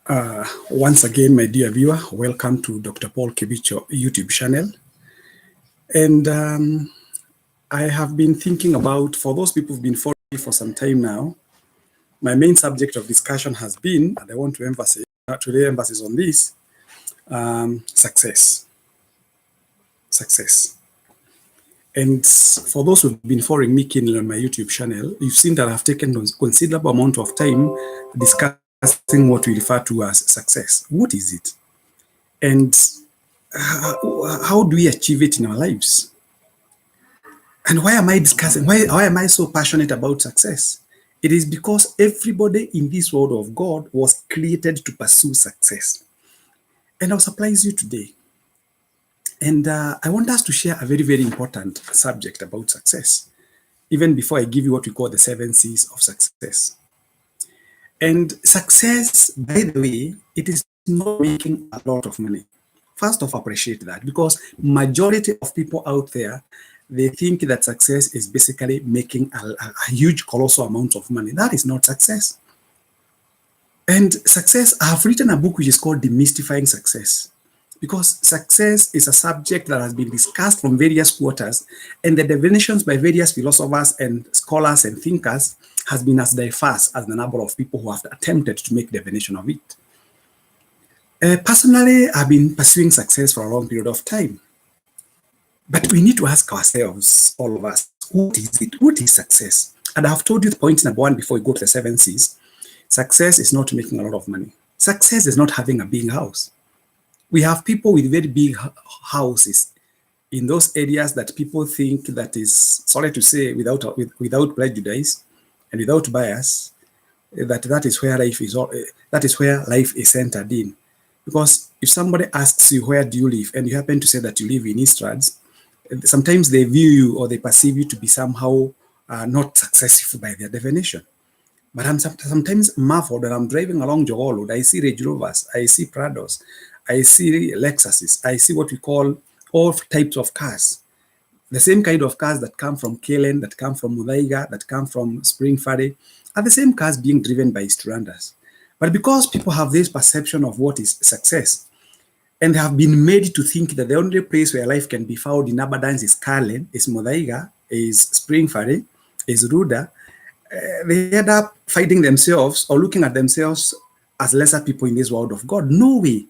Once again, my dear viewer, welcome to Dr. Paul Kibicho YouTube channel. And I have been thinking about, for those people who've been following me for some time now, my main subject of discussion has been, and I want to emphasize today, emphasis on this, success. Success. And for those who've been following me keenly on my YouTube channel, you've seen that I've taken a considerable amount of time discussing what we refer to as success. What is it? And how do we achieve it in our lives? And why am I discussing, why am I so passionate about success? It is because everybody in this world of God was created to pursue success. And I'll surprise you today. And I want us to share a very, very important subject about success, even before I give you what we call the 7 Cs of success. And success, by the way, it is not making a lot of money. First off, appreciate that, because majority of people out there, they think that success is basically making a huge, colossal amount of money. That is not success. And success, I have written a book which is called Demystifying Success, because success is a subject that has been discussed from various quarters, and the definitions by various philosophers and scholars and thinkers has been as diverse as the number of people who have attempted to make definition of it. Personally, I've been pursuing success for a long period of time. But we need to ask ourselves, all of us, what is it? What is success? And I've told you the point number 1 before we go to the 7 Cs. Success is not making a lot of money. Success is not having a big house. We have people with very big houses in those areas that people think that is, sorry to say, without prejudice and without bias, that is where life is centered in. Because if somebody asks you, where do you live? And you happen to say that you live in Eastrads, sometimes they view you or they perceive you to be somehow not successful by their definition. But I'm sometimes marveled when I'm driving along Jogoo Road. I see Range Rovers, I see Prados, I see Lexuses, I see what we call all types of cars. The same kind of cars that come from Kalen, that come from Muthaiga, that come from Spring Ferry, are the same cars being driven by Eastranders. But because people have this perception of what is success, and they have been made to think that the only place where life can be found in abundance is Kalen, is Muthaiga, is Spring Ferry, is Ruda, they end up finding themselves or looking at themselves as lesser people in this world of God. No way.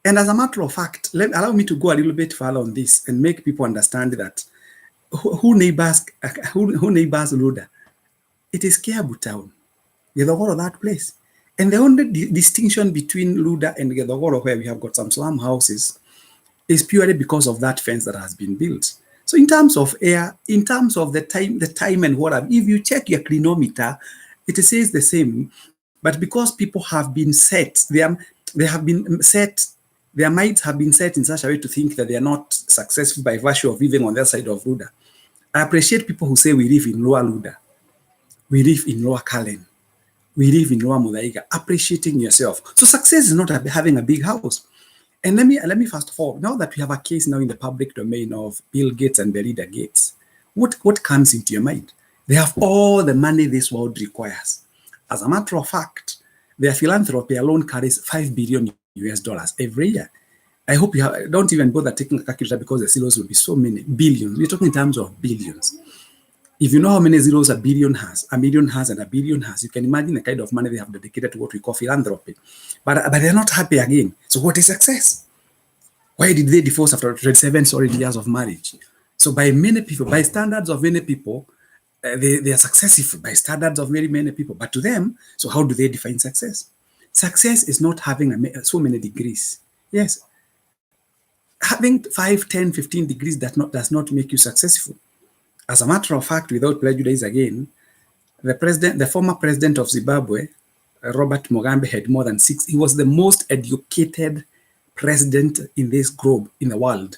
And as a matter of fact, allow me to go a little bit further on this and make people understand that who neighbors Ruda? It is Kiabu town. Gedogoro, that place. And the only distinction between Luda and Gedogoro, where we have got some slum houses, is purely because of that fence that has been built. So in terms of air, in terms of the time and water, if you check your clinometer, it says the same. But because people have been set, their minds have been set in such a way to think that they are not successful by virtue of living on their side of Luda. I appreciate people who say we live in Lower Luda, we live in Lower Kalen, we live in Lower Muthaiga, appreciating yourself. So success is not having a big house. And let me first of all, now that we have a case now in the public domain of Bill Gates and Belinda Gates, what comes into your mind? They have all the money this world requires. As a matter of fact, their philanthropy alone carries $5 billion every year. I hope you don't even bother taking a calculator, because the zeros will be so many billions. We're talking in terms of billions. If you know how many zeros a billion has, a million has, and a billion has, you can imagine the kind of money they have dedicated to what we call philanthropy. But they're not happy again. So what is success? Why did they divorce after 27 solid years of marriage? So by many people, by standards of many people, they are successful by standards of very many people. But to them, so how do they define success? Success is not having so many degrees. Yes. Having 5, 10, 15 degrees does not make you successful. As a matter of fact, without prejudice again, the former president of Zimbabwe, Robert Mugabe, had more than 6. He was the most educated president in this globe, in the world.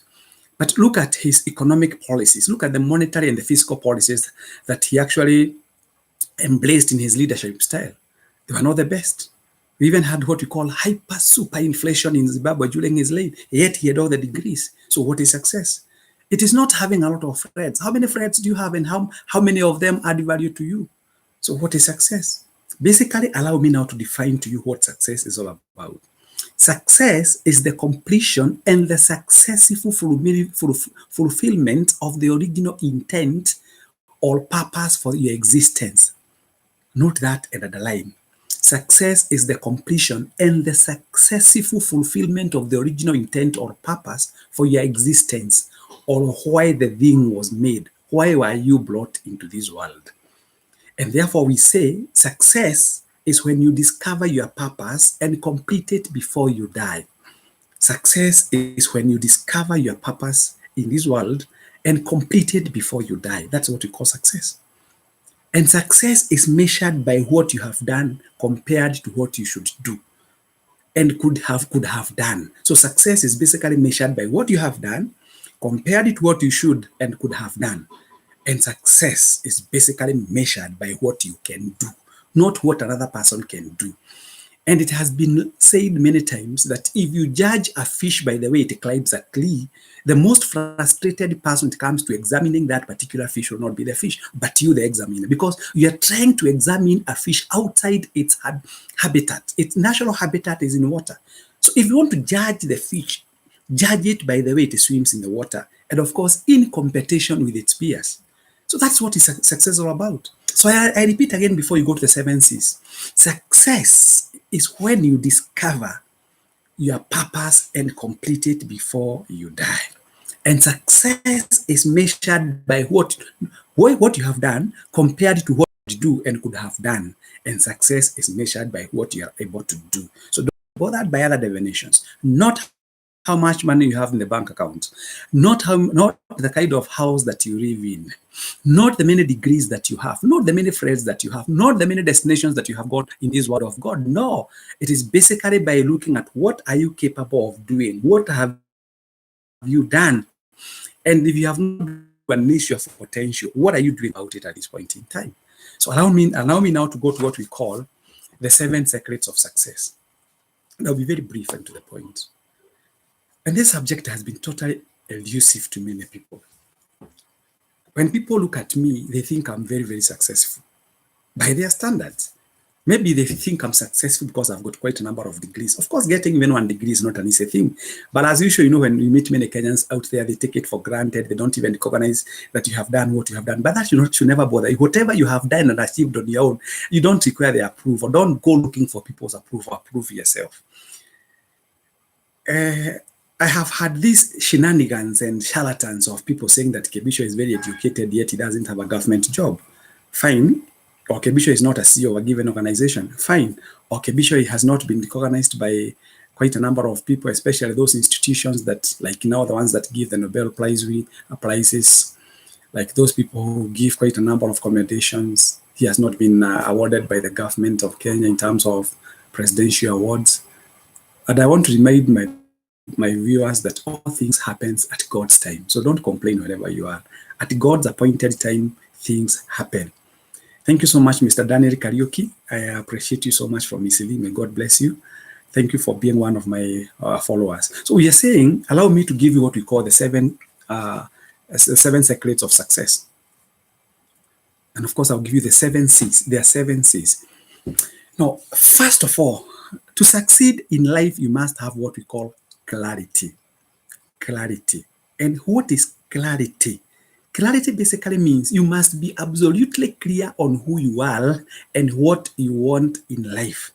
But look at his economic policies. Look at the monetary and the fiscal policies that he actually embraced in his leadership style. They were not the best. We even had what we call super inflation in Zimbabwe during his reign, yet he had all the degrees. So what is success? It is not having a lot of friends. How many friends do you have, and how many of them add value to you? So what is success? Basically, allow me now to define to you what success is all about. Success is the completion and the successful fulfillment of the original intent or purpose for your existence. Note that and underline. Success is the completion and the successful fulfillment of the original intent or purpose for your existence, or why the thing was made. Why were you brought into this world? And therefore, we say success is when you discover your purpose and complete it before you die. Success is when you discover your purpose in this world and complete it before you die. That's what we call success. And success is measured by what you have done compared to what you should do and could have done. So success is basically measured by what you have done, compared to what you should and could have done. And success is basically measured by what you can do, not what another person can do. And it has been said many times that if you judge a fish by the way it climbs a tree, the most frustrated person when it comes to examining that particular fish will not be the fish, but you, the examiner, because you are trying to examine a fish outside its habitat. Its natural habitat is in water. So if you want to judge the fish, judge it by the way it swims in the water, and of course, in competition with its peers. So that's what is success all about. So I repeat again before you go to the 7 Cs. Success is when you discover your purpose and complete it before you die. And success is measured by what you have done compared to what you do and could have done. And success is measured by what you are able to do. So don't be bothered by other definitions. Not how much money you have in the bank account, not the kind of house that you live in, not the many degrees that you have, not the many friends that you have, not the many destinations that you have got in this world of God. No, it is basically by looking at what are you capable of doing, what have you done, and if you have not unleashed your potential, what are you doing about it at this point in time? So allow me now to go to what we call the 7 secrets of success. And I'll be very brief and to the point. And this subject has been totally elusive to many people. When people look at me, they think I'm very, very successful by their standards. Maybe they think I'm successful because I've got quite a number of degrees. Of course, getting even 1 degree is not an easy thing. But as usual, when you meet many Kenyans out there, they take it for granted. They don't even recognize that you have done what you have done. But that should never bother you. Whatever you have done and achieved on your own, you don't require their approval. Don't go looking for people's approval. Approve yourself. I have had these shenanigans and charlatans of people saying that Kebisho is very educated, yet he doesn't have a government job. Fine. Or Kebisho is not a CEO of a given organization. Fine. Or Kebisho has not been recognized by quite a number of people, especially those institutions that, like the ones that give the Nobel prizes, like those people who give quite a number of commendations. He has not been awarded by the government of Kenya in terms of presidential awards. And I want to remind my viewers that all things happens at God's time. So don't complain wherever you are. At God's appointed time, things happen. Thank you so much, Mr. Daniel Kariuki. I appreciate you so much for Miss Lee. May God bless you. Thank you for being one of my followers. So we are saying, allow me to give you what we call the 7 secrets of success. And of course, I'll give you the 7 Cs. There are 7 Cs. Now, first of all, to succeed in life, you must have what we call clarity. Clarity. And what is clarity? Clarity basically means you must be absolutely clear on who you are and what you want in life.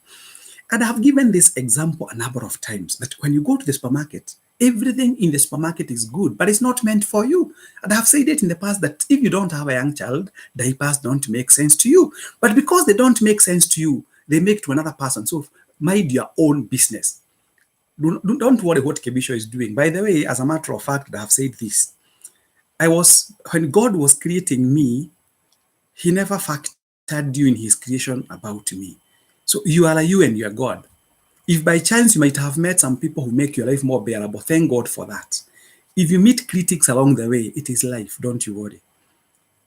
And I've given this example a number of times that when you go to the supermarket, everything in the supermarket is good, but it's not meant for you. And I've said it in the past that if you don't have a young child, diapers don't make sense to you. But because they don't make sense to you, they make to another person. So mind your own business. Don't worry what Kebisho is doing. By the way, as a matter of fact, I have said this. When God was creating me, he never factored you in his creation about me. So you are you and you are God. If by chance you might have met some people who make your life more bearable, thank God for that. If you meet critics along the way, it is life, don't you worry.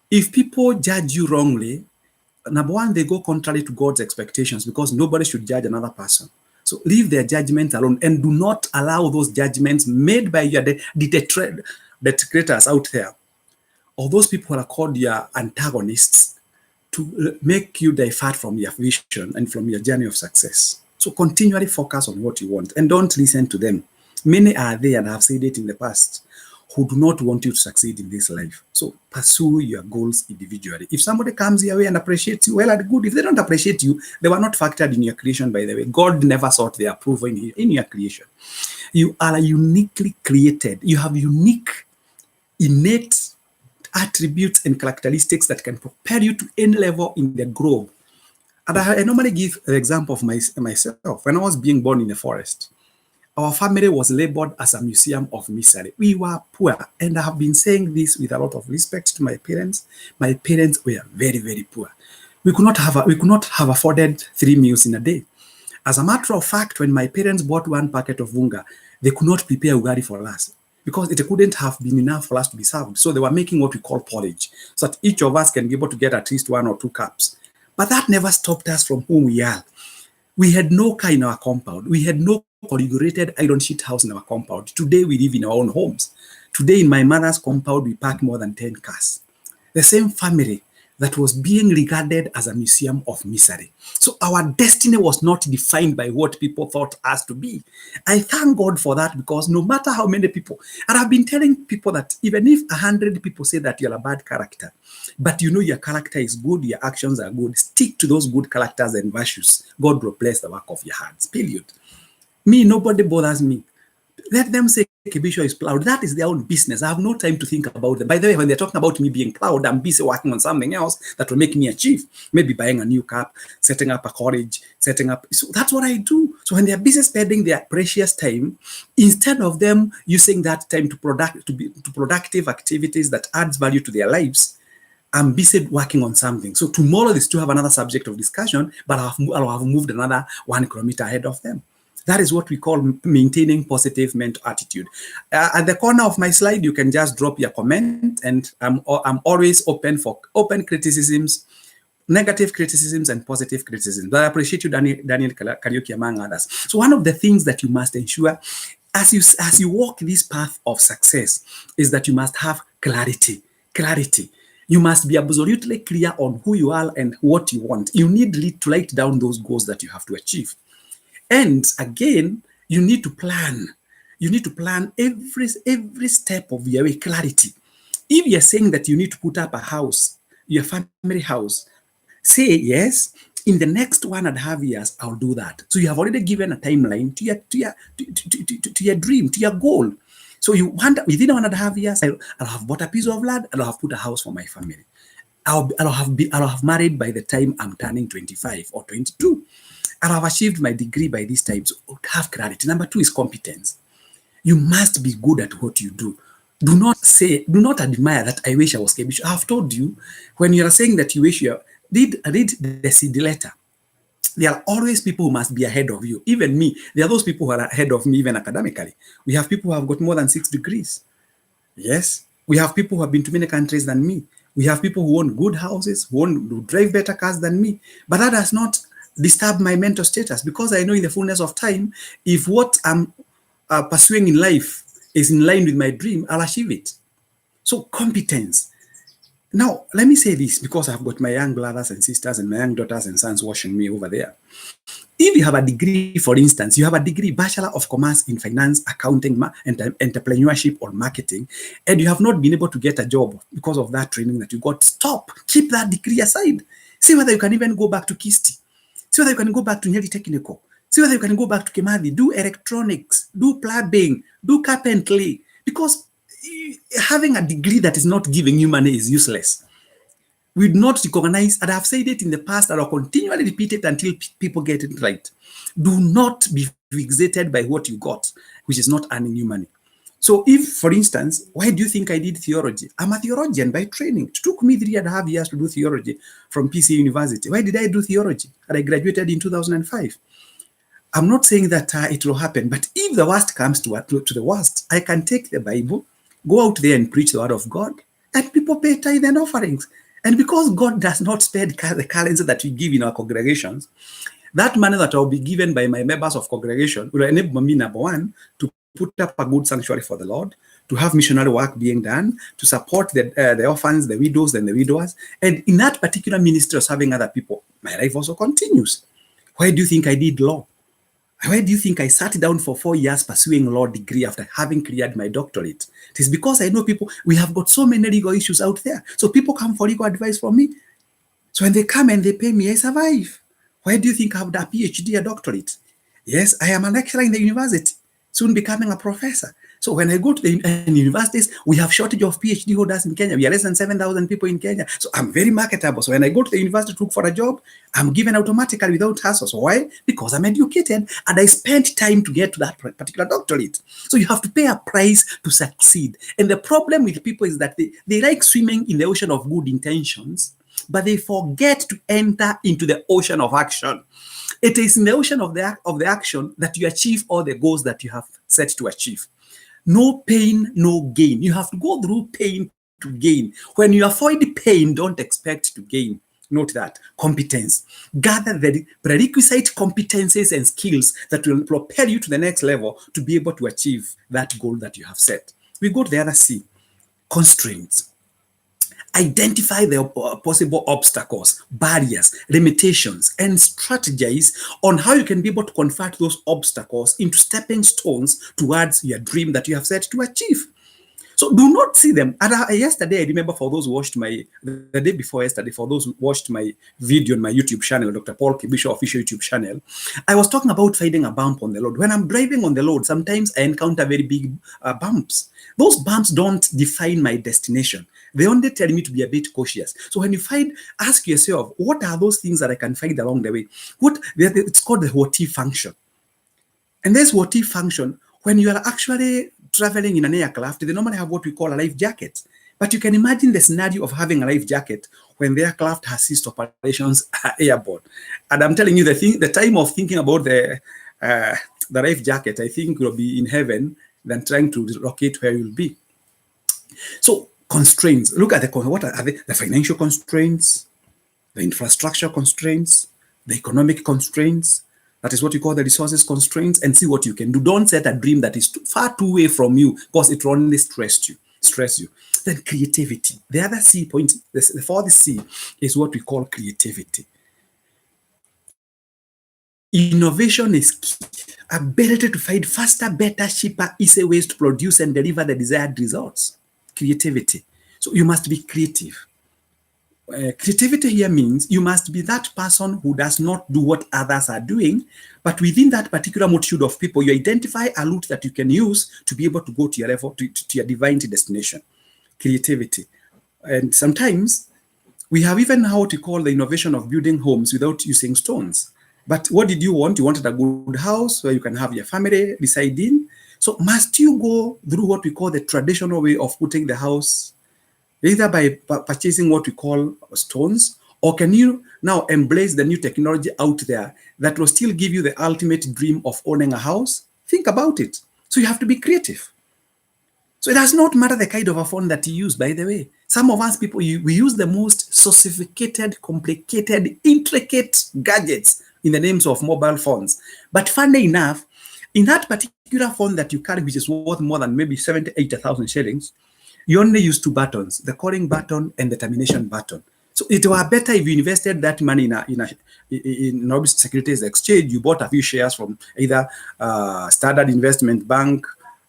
If people judge you wrongly, number one, they go contrary to God's expectations because nobody should judge another person. So leave their judgment alone and do not allow those judgments made by your detractors out there, or those people who are called your antagonists, to make you divert from your vision and from your journey of success. So continually focus on what you want and don't listen to them. Many are there, and I've said it in the past, who do not want you to succeed in this life. So pursue your goals individually. If somebody comes your way and appreciates you, well and good. If they don't appreciate you, they were not factored in your creation, by the way. God never sought their approval in your creation. You are uniquely created. You have unique, innate attributes and characteristics that can propel you to any level in the globe. And I normally give the example of myself. When I was being born in the forest, our family was labeled as a museum of misery. We were poor. And I have been saying this with a lot of respect to my parents. My parents were very, very poor. We could not have afforded 3 meals in a day. As a matter of fact, when my parents bought 1 packet of unga, they could not prepare ugari for us because it couldn't have been enough for us to be served. So they were making what we call porridge, so that each of us can be able to get at least 1 or 2 cups. But that never stopped us from who we are. We had no car in our compound. We had no configurated iron sheet house in our compound. Today, we live in our own homes. Today, in my mother's compound, we park more than 10 cars. The same family that was being regarded as a museum of misery. So our destiny was not defined by what people thought us to be. I thank God for that, because no matter how many people, and I've been telling people that even if 100 people say that you're a bad character, but you know your character is good, your actions are good, stick to those good characters and virtues. God will bless the work of your hands, period. Me, nobody bothers me. Let them say Kibisho is proud. That is their own business. I have no time to think about them. By the way, when they're talking about me being proud, I'm busy working on something else that will make me achieve. Maybe buying a new car, setting up a college, setting up. So that's what I do. So when they're busy spending their precious time, instead of them using that time to productive activities that adds value to their lives, I'm busy working on something. So tomorrow they still have another subject of discussion, but I'll have moved another 1 kilometer ahead of them. That is what we call maintaining positive mental attitude. At the corner of my slide, you can just drop your comment, and I'm always open for open criticisms, negative criticisms, and positive criticisms. But I appreciate you, Daniel Kariuki, among others. So one of the things that you must ensure as you walk this path of success is that you must have clarity. Clarity. You must be absolutely clear on who you are and what you want. You need to write down those goals that you have to achieve. And again, you need to plan. You need to plan every step of your way, clarity. If you're saying that you need to put up a house, your family house, say, yes, in the next 1.5 years, I'll do that. So you have already given a timeline to your dream, to your goal. So you want, within 1.5 years, I'll have bought a piece of land and I'll have put a house for my family. I'll have married by the time I'm turning 25 or 22. I'll have achieved my degree by this time. So have clarity. Number 2 is competence. You must be good at what you do. Do not admire that I wish I was Kebisho. I've told you, when you are saying that you wish you read the CD letter. There are always people who must be ahead of you. Even me, there are those people who are ahead of me, even academically. We have people who have got more than 6 degrees. Yes. We have people who have been to many countries than me. We have people who own good houses, who drive better cars than me. But that does not disturb my mental status, because I know in the fullness of time, if what I'm pursuing in life is in line with my dream, I'll achieve it. So competence. Now, let me say this, because I've got my young brothers and sisters and my young daughters and sons watching me over there. If you have a degree, for instance, you have a degree, Bachelor of Commerce in Finance, Accounting, Entrepreneurship, or Marketing, and you have not been able to get a job because of that training that you got, stop. Keep that degree aside. See whether you can even go back to Kisti. See whether you can go back to Nyeri Technical. See whether you can go back to Kimathi, do electronics, do plumbing, do carpentry. Because having a degree that is not giving you money is useless. We do not recognize, and I've said it in the past, and I'll continually repeat it until people get it right. Do not be fixated by what you got, which is not earning you money. So if, for instance, why do you think I did theology? I'm a theologian by training. It took me 3.5 years to do theology from PC University. Why did I do theology? And I graduated in 2005. I'm not saying that it will happen, but if the worst comes to the worst, I can take the Bible, go out there and preach the word of God, and people pay tithe and offerings. And because God does not spend the currency that we give in our congregations, that money that will be given by my members of congregation will enable me, number 1, to put up a good sanctuary for the Lord, to have missionary work being done, to support the orphans, the widows, and the widowers. And in that particular ministry of serving other people, my life also continues. Why do you think I did law? Why do you think I sat down for 4 years pursuing law degree after having cleared my doctorate? It is because I know people, we have got so many legal issues out there. So people come for legal advice from me. So when they come and they pay me, I survive. Why do you think I have a PhD, a doctorate? Yes, I am a lecturer in the university, soon becoming a professor. So when I go to the universities, we have shortage of PhD holders in Kenya. We are less than 7,000 people in Kenya. So I'm very marketable. So when I go to the university to look for a job, I'm given automatically without hassle. So why? Because I'm educated and I spent time to get to that particular doctorate. So you have to pay a price to succeed. And the problem with people is that they like swimming in the ocean of good intentions, but they forget to enter into the ocean of action. It is in the ocean of the action that you achieve all the goals that you have set to achieve. No pain, no gain. You have to go through pain to gain. When you avoid pain, don't expect to gain. Note that. Competence. Gather the prerequisite competencies and skills that will propel you to the next level to be able to achieve that goal that you have set. We go to the other C. Constraints. Identify the possible obstacles, barriers, limitations, and strategize on how you can be able to convert those obstacles into stepping stones towards your dream that you have set to achieve. So do not see them. Yesterday, I remember for those who watched the day before yesterday, for those who watched my video on my YouTube channel, Dr. Paul Kibisho official YouTube channel, I was talking about finding a bump on the road. When I'm driving on the road, sometimes I encounter very big bumps. Those bumps don't define my destination. They only tell me to be a bit cautious. So when you ask yourself, what are those things that I can find along the way? It's called the what if function. And this what if function, when you are actually traveling in an aircraft, they normally have what we call a life jacket. But you can imagine the scenario of having a life jacket when the aircraft has ceased operations airborne. And I'm telling you, the time of thinking about the life jacket, I think will be in heaven than trying to locate where you'll be. So constraints. Look at what are they? The financial constraints, the infrastructure constraints, the economic constraints. That is what you call the resources constraints, and see what you can do. Don't set a dream that is far too away from you, because it will only stress you. Then creativity. The other C point, the fourth C is what we call creativity. Innovation is key. Ability to find faster, better, cheaper, easier ways to produce and deliver the desired results. Creativity. So you must be creative. Creativity here means you must be that person who does not do what others are doing, but within that particular multitude of people, you identify a route that you can use to be able to go to your level, to your divine destination. Creativity. And sometimes we have even how to call the innovation of building homes without using stones. But what did you want? You wanted a good house where you can have your family reside in. So must you go through what we call the traditional way of putting the house, either by purchasing what we call stones, or can you now embrace the new technology out there that will still give you the ultimate dream of owning a house? Think about it. So you have to be creative. So it does not matter the kind of a phone that you use, by the way. Some of us people, we use the most sophisticated, complicated, intricate gadgets in the names of mobile phones. But funny enough, in that particular phone that you carry, which is worth more than maybe 70,000 to 80,000 shillings, you only use two buttons, the calling button and the termination button. So it were better if you invested that money in Nobis Securities Exchange. You bought a few shares from either Standard Investment Bank,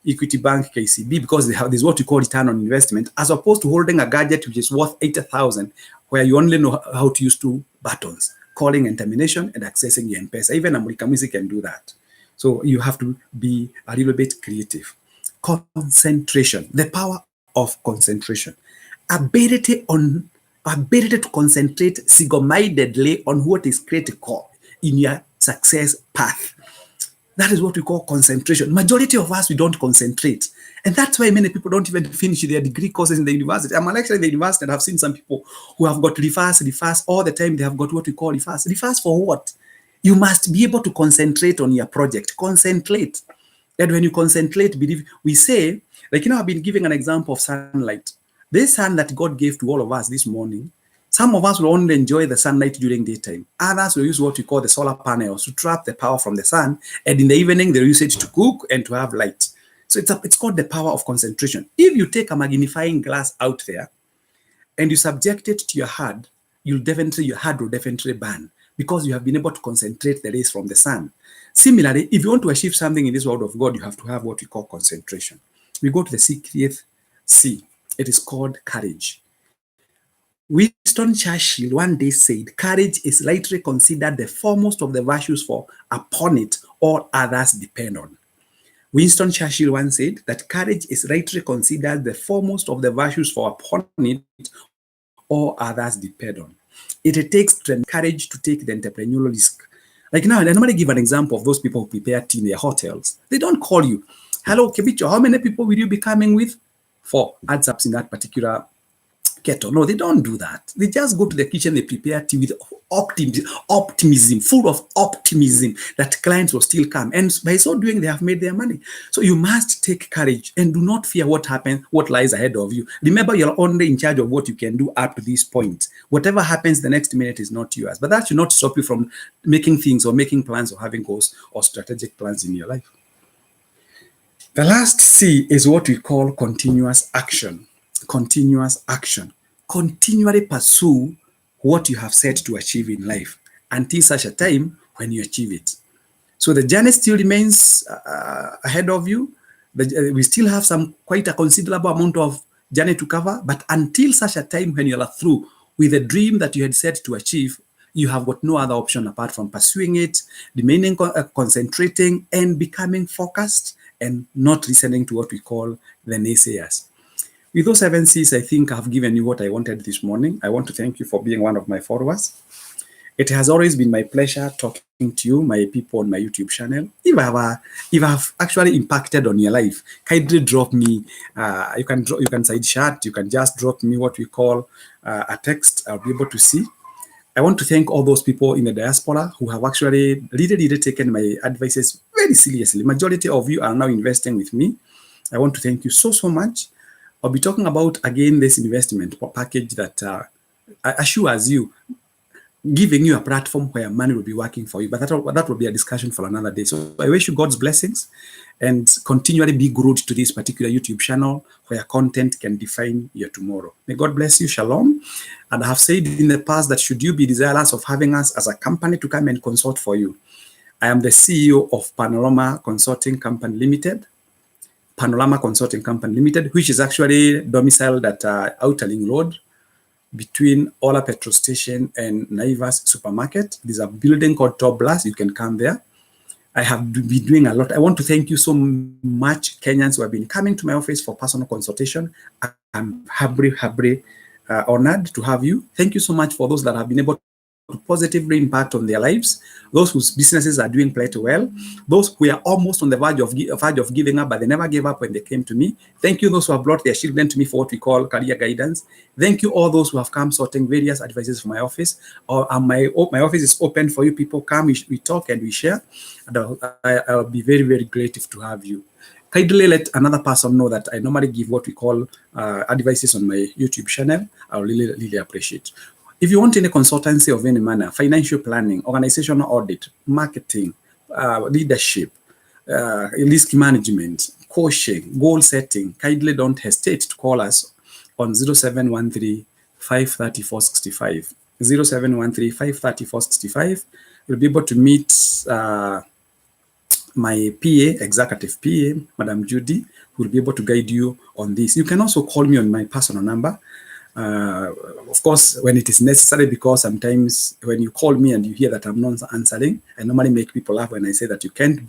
Equity Bank, KCB, because they have this what you call return on investment, as opposed to holding a gadget which is worth 80,000, where you only know how to use two buttons, calling and termination and accessing your M-Pesa. Even a Murikamisi can do that. So you have to be a little bit creative. Concentration, the power of concentration. Ability to concentrate single-mindedly on what is critical in your success path. That is what we call concentration. Majority of us, we don't concentrate. And that's why many people don't even finish their degree courses in the university. I'm actually in the university and I've seen some people who have got reverse all the time. They have got what we call reverse. Reverse for what? You must be able to concentrate on your project. Concentrate. And when you concentrate, believe, we say, like, I've been giving an example of sunlight. This sun that God gave to all of us this morning, some of us will only enjoy the sunlight during daytime. Others will use what we call the solar panels to trap the power from the sun. And in the evening, they'll use it to cook and to have light. So it's called the power of concentration. If you take a magnifying glass out there and you subject it to your hand, your hand will definitely burn because you have been able to concentrate the rays from the sun. Similarly, if you want to achieve something in this world of God, you have to have what we call concentration. We go to the 60th C. It is called courage. Winston Churchill one day said, courage is rightly considered the foremost of the virtues, for upon it all others depend on. Winston Churchill once said that courage is rightly considered the foremost of the virtues, for upon it all others depend on. It takes courage to take the entrepreneurial risk. Like now, I normally give an example of those people who prepare tea in their hotels. They don't call you, hello, Kebicho, how many people will you be coming with? 4 adds up in that particular kettle. No, they don't do that. They just go to the kitchen, they prepare tea with optimism, full of optimism that clients will still come. And by so doing, they have made their money. So you must take courage and do not fear what happens, what lies ahead of you. Remember, you're only in charge of what you can do up to this point. Whatever happens the next minute is not yours. But that should not stop you from making things or making plans or having goals or strategic plans in your life. The last C is what we call continuous action. Continuous action. Continually pursue what you have set to achieve in life until such a time when you achieve it. So the journey still remains ahead of you. We still have quite a considerable amount of journey to cover, but until such a time when you are through with the dream that you had set to achieve, you have got no other option apart from pursuing it, remaining concentrating and becoming focused and not listening to what we call the naysayers. With those 7 Cs, I think I've given you what I wanted this morning. I want to thank you for being one of my followers. It has always been my pleasure talking to you, my people on my YouTube channel. If I've actually impacted on your life, kindly drop me. You can side chat. You can just drop me what we call a text. I'll be able to see. I want to thank all those people in the diaspora who have actually really taken my advices very seriously. Majority of you are now investing with me. I want to thank you so much. I'll be talking about, again, this investment package that assures you, giving you a platform where money will be working for you. But that will be a discussion for another day. So I wish you God's blessings and continually be glued to this particular YouTube channel where content can define your tomorrow. May God bless you. Shalom. And I have said in the past that should you be desirous of having us as a company to come and consult for you, I am the CEO of Panorama Consulting Company Limited. Panorama Consulting Company Limited, which is actually domiciled at Outer Ring Road between Ola Petrol Station and Naivas Supermarket. There's a building called Top Blast. You can come there. I have been doing a lot. I want to thank you so much, Kenyans who have been coming to my office for personal consultation. I'm humbly honored to have you. Thank you so much for those that have been able to positively impact on their lives, those whose businesses are doing pretty well, those who are almost on the verge of giving up, but they never gave up when they came to me. Thank you those who have brought their children to me for what we call career guidance. Thank you all those who have come sorting various advices from my office. My office is open for you. People come, we talk and we share. And I'll be very grateful to have you. Kindly let another person know that I normally give what we call advices on my YouTube channel. I'll really appreciate. If you want any consultancy of any manner, financial planning, organizational audit, marketing, leadership, risk management, coaching, goal setting, kindly don't hesitate to call us on 0713 534 65. 0713 534 65. You'll be able to meet my PA, executive PA, Madam Judy, who will be able to guide you on this. You can also call me on my personal number. Of course, when it is necessary, because sometimes when you call me and you hear that I'm not answering, I normally make people laugh when I say that you cannot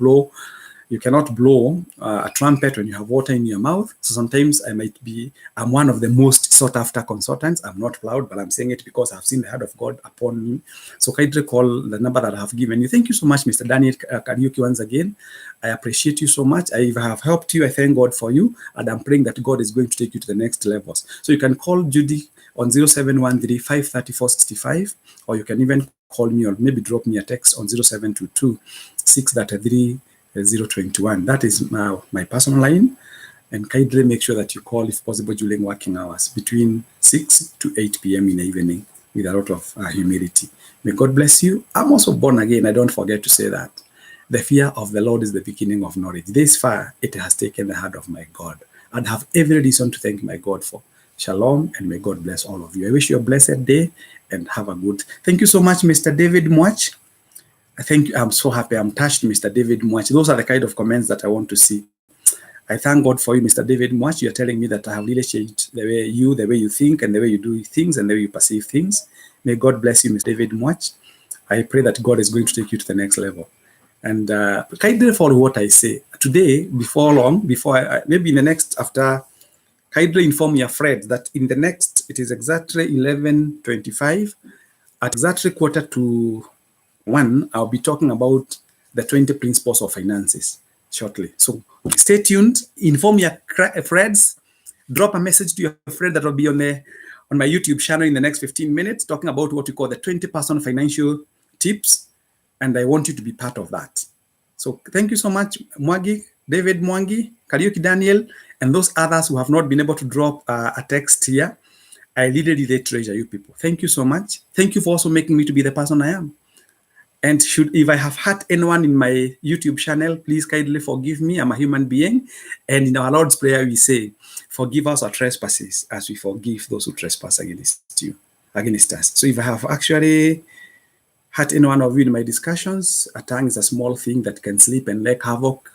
blow a trumpet when you have water in your mouth. So sometimes I'm one of the most sought after consultants. I'm not proud, but I'm saying it because I've seen the hand of God upon me. So kindly call the number that I have given you. Thank you so much, Mr. Daniel Kariuki, once again. I appreciate you so much. If I have helped you, I thank God for you. And I'm praying that God is going to take you to the next levels. So you can call Judy on 0713 534 65, or you can even call me or maybe drop me a text on 0722 633 021. That is my personal line, and kindly make sure that you call if possible during working hours between 6 to 8 p.m. in the evening with a lot of humility. May God bless you. I'm also born again. I don't forget to say that. The fear of the Lord is the beginning of knowledge. This far, it has taken the heart of my God. I'd have every reason to thank my God for. Shalom, and may God bless all of you. I wish you a blessed day and have a good. Thank you so much, Mr. David Mwach. I think I'm so happy. I'm touched, Mr. David Mwach. Those are the kind of comments that I want to see. I thank God for you, Mr. David Mwach. You're telling me that I have really changed the way you think, and the way you do things, and the way you perceive things. May God bless you, Mr. David Mwach. I pray that God is going to take you to the next level. And kindly follow what I say. Today, before long, maybe in the next, after, kindly inform your friends that in the next, it is exactly 11:25, at exactly 1:45, I'll be talking about the 20 principles of finances shortly. So stay tuned, inform your friends, drop a message to your friend that will be on my YouTube channel in the next 15 minutes, talking about what we call the 20 personal financial tips. And I want you to be part of that. So thank you so much, Mwangi, David Mwangi, Kariuki Daniel, and those others who have not been able to drop a text here. I really treasure you people. Thank you so much. Thank you for also making me to be the person I am. And if I have hurt anyone in my YouTube channel, please kindly forgive me. I'm a human being. And in our Lord's Prayer, we say, forgive us our trespasses as we forgive those who trespass against us. So if I have actually hurt any one of you in my discussions, a tongue is a small thing that can slip and wreak havoc,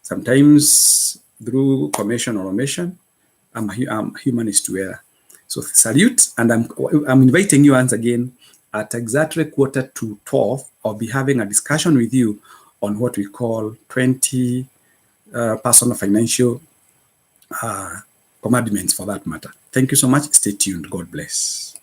sometimes through commission or omission. I'm humanist to error. So salute, and I'm inviting you once again at exactly 11:45. I'll be having a discussion with you on what we call 20 personal financial commandments for that matter. Thank you so much. Stay tuned. God bless.